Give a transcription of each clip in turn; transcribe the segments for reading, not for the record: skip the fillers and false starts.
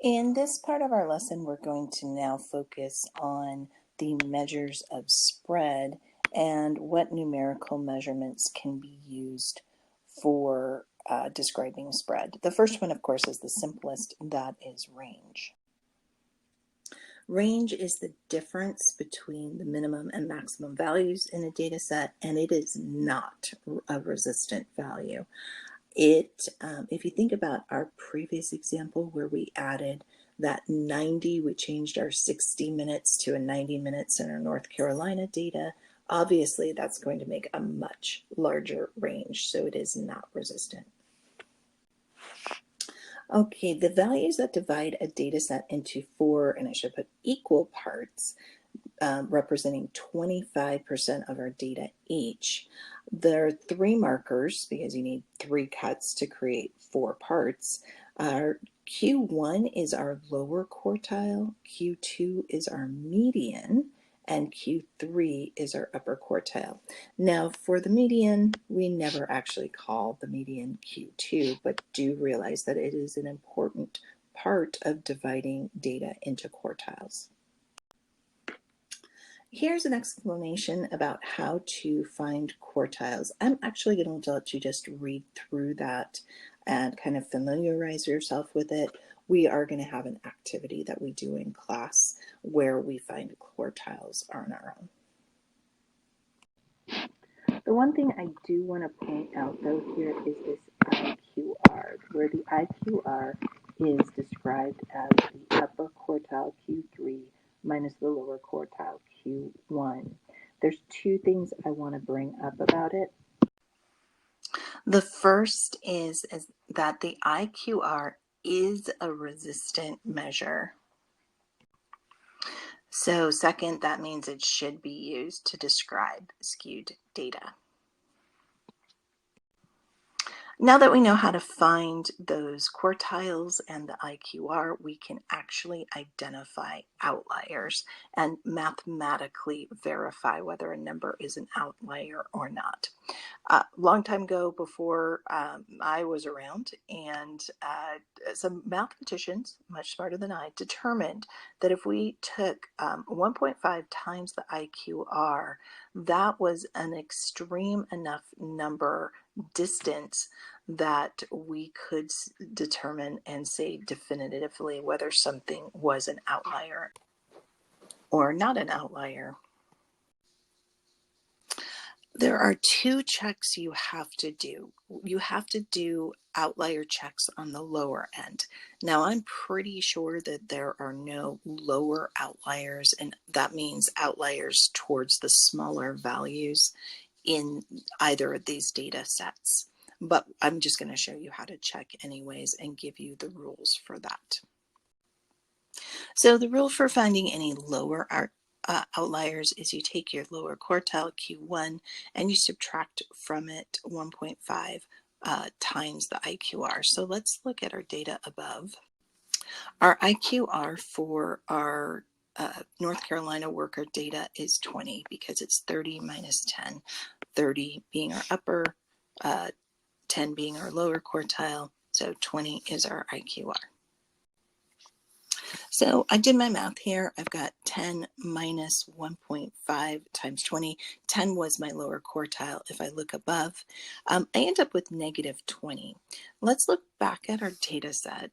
In this part of our lesson, we're going to now focus on the measures of spread and what numerical measurements can be used for describing spread. The first one, of course, is the simplest, that is range. Range is the difference between the minimum and maximum values in a data set, and it is not a resistant value. If you think about our previous example where we added that 90, we changed our 60 minutes to a 90 minutes in our North Carolina data, obviously that's going to make a much larger range, so it is not resistant. Okay, the values that divide a data set into four, and I should put equal parts, representing 25% of our data each. There are three markers because you need three cuts to create four parts. Our Q1 is our lower quartile, Q2 is our median, and Q3 is our upper quartile. Now for the median, we never actually call the median Q2, but do realize that it is an important part of dividing data into quartiles. Here's an explanation about how to find quartiles. I'm actually going to let you just read through that and kind of familiarize yourself with it. We are going to have an activity that we do in class where we find quartiles on our own. The one thing I do want to point out though here is this IQR, where the IQR is described as the upper quartile Q3 minus the lower quartile Q1. There's two things I want to bring up about it. The first is that the IQR is a resistant measure. So second, that means it should be used to describe skewed data. Now that we know how to find those quartiles and the IQR, we can actually identify outliers and mathematically verify whether a number is an outlier or not. Long time ago, before I was around, and some mathematicians, much smarter than I, determined that if we took 1.5 times the IQR, that was an extreme enough number distance that we could determine and say definitively whether something was an outlier or not an outlier. There are two checks you have to do. You have to do outlier checks on the lower end. Now, I'm pretty sure that there are no lower outliers, and that means outliers towards the smaller values in either of these data sets. But I'm just going to show you how to check anyways and give you the rules for that. So the rule for finding any lower outliers is you take your lower quartile Q1 and you subtract from it 1.5 times the IQR. So let's look at our data above. Our IQR for our North Carolina worker data is 20 because it's 30 minus 10, 30 being our upper, 10 being our lower quartile, so 20 is our IQR. So I did my math here. I've got 10 minus 1.5 times 20. 10 was my lower quartile. If I look above, I end up with negative 20. Let's look back at our data set.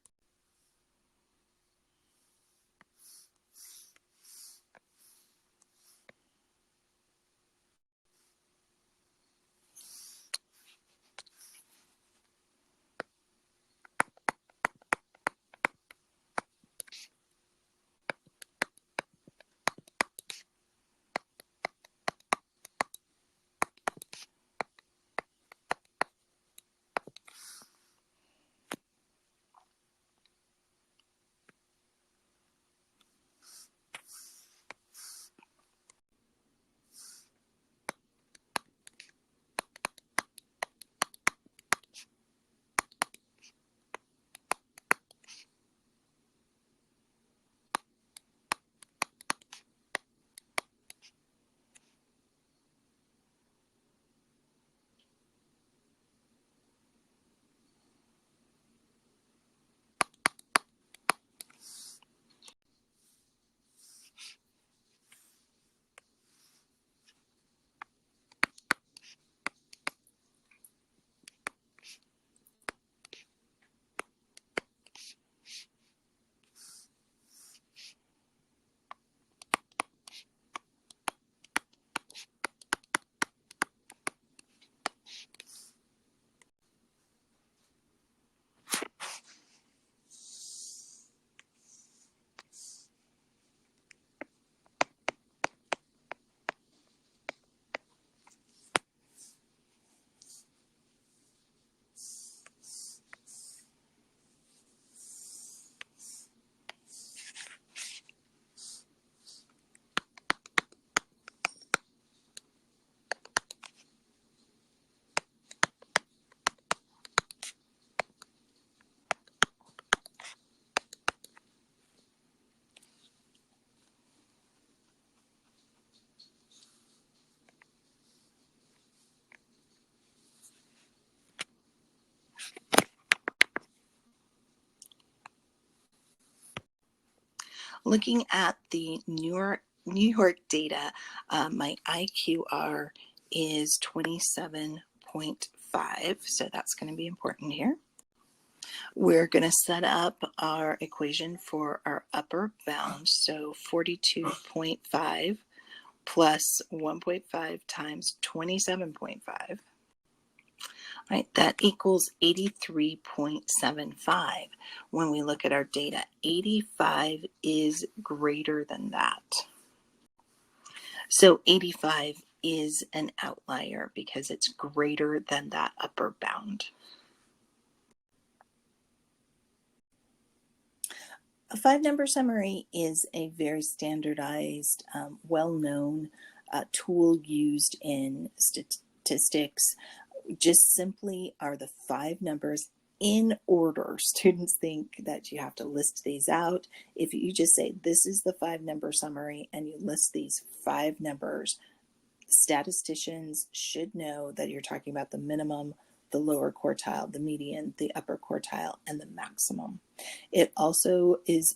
Looking at the New York data, my IQR is 27.5, so that's going to be important here. We're going to set up our equation for our upper bound, so 42.5 plus 1.5 times 27.5. Right, that equals 83.75. When we look at our data, 85 is greater than that. So 85 is an outlier because it's greater than that upper bound. A 5-number summary is a very standardized, well-known tool used in statistics. Just simply are the 5 numbers in order. Students think that you have to list these out. If you just say, this is the 5-number summary, and you list these 5 numbers, statisticians should know that you're talking about the minimum, the lower quartile, the median, the upper quartile, and the maximum. It also is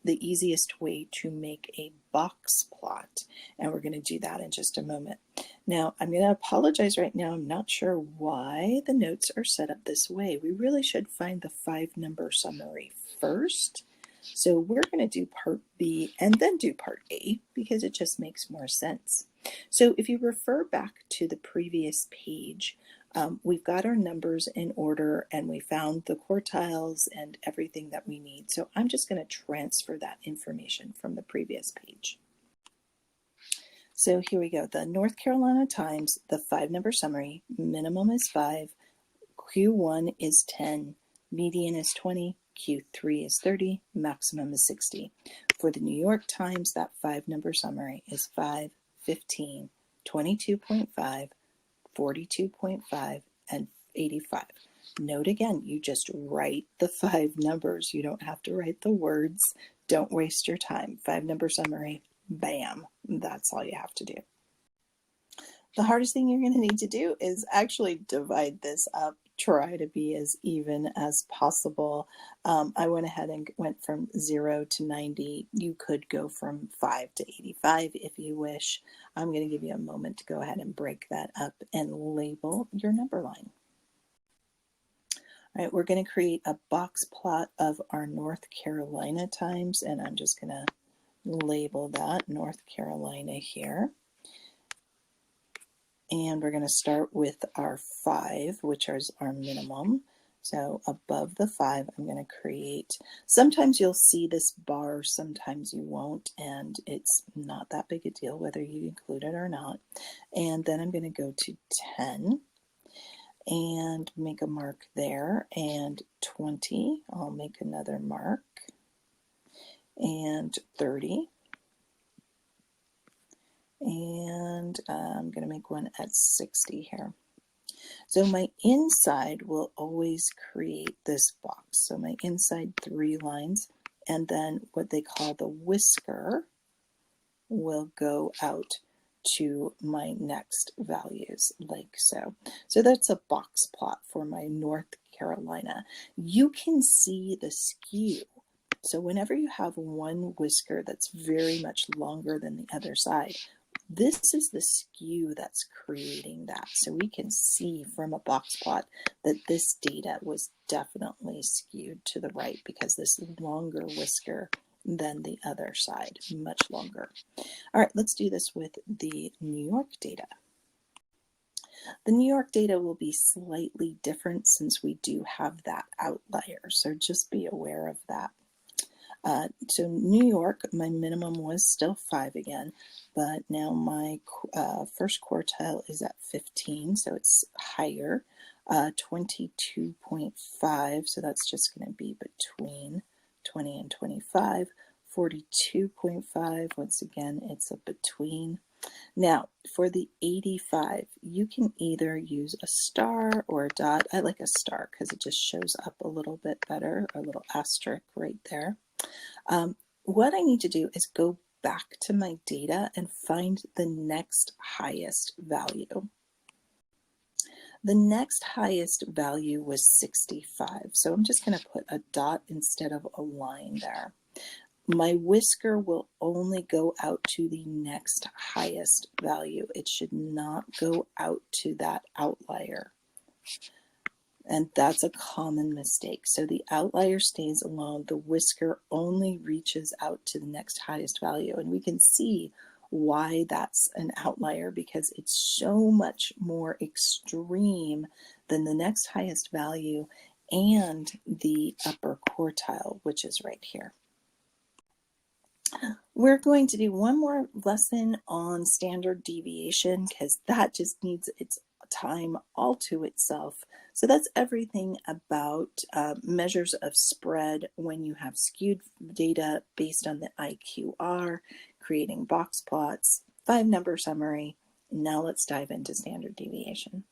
the easiest way to make a box plot, and we're going to do that in just a moment. Now, I'm going to apologize right now. I'm not sure why the notes are set up this way. We really should find the 5-number summary first. So we're going to do part B and then do part A because it just makes more sense. So if you refer back to the previous page, we've got our numbers in order and we found the quartiles and everything that we need. So I'm just going to transfer that information from the previous page. So here we go. The North Carolina Times, the 5-number summary, minimum is 5, Q1 is 10, median is 20, Q3 is 30, maximum is 60. For the New York Times, that 5-number summary is 5, 15, 22.5, 42.5, and 85. Note again, you just write the 5 numbers. You don't have to write the words. Don't waste your time. 5-number summary, bam, that's all you have to do. The hardest thing you're going to need to do is actually divide this up. Try to be as even as possible. I went ahead and went from 0 to 90. You could go from 5 to 85 if you wish. I'm going to give you a moment to go ahead and break that up and label your number line. All right, we're going to create a box plot of our North Carolina Times, and I'm just going to label that North Carolina here. And we're going to start with our 5, which is our minimum. So above the 5, I'm going to create, sometimes you'll see this bar, sometimes you won't, and it's not that big a deal whether you include it or not. And then I'm going to go to 10 and make a mark there, and 20, I'll make another mark, and 30. And I'm going to make one at 60 here. So my inside will always create this box. So my inside 3 lines, and then what they call the whisker will go out to my next values, like so. So that's a box plot for my North Carolina. You can see the skew. So whenever you have one whisker that's very much longer than the other side, this is the skew that's creating that. So we can see from a box plot that this data was definitely skewed to the right because this longer whisker than the other side, much longer. All right, let's do this with the New York data. The New York data will be slightly different since we do have that outlier, so just be aware of that. So New York, my minimum was still 5 again, but now my first quartile is at 15, so it's higher. 22.5, so that's just going to be between 20 and 25. 42.5, once again, it's a between. Now, for the 85, you can either use a star or a dot. I like a star because it just shows up a little bit better, a little asterisk right there. What I need to do is go back to my data and find the next highest value. The next highest value was 65, so I'm just going to put a dot instead of a line there. my whisker will only go out to the next highest value. It should not go out to that outlier. And that's a common mistake. So the outlier stays alone. The whisker only reaches out to the next highest value. And we can see why that's an outlier, because it's so much more extreme than the next highest value and the upper quartile, which is right here. We're going to do one more lesson on standard deviation because that just needs its time all to itself. So that's everything about measures of spread when you have skewed data based on the IQR, creating box plots, 5-number summary. Now let's dive into standard deviation.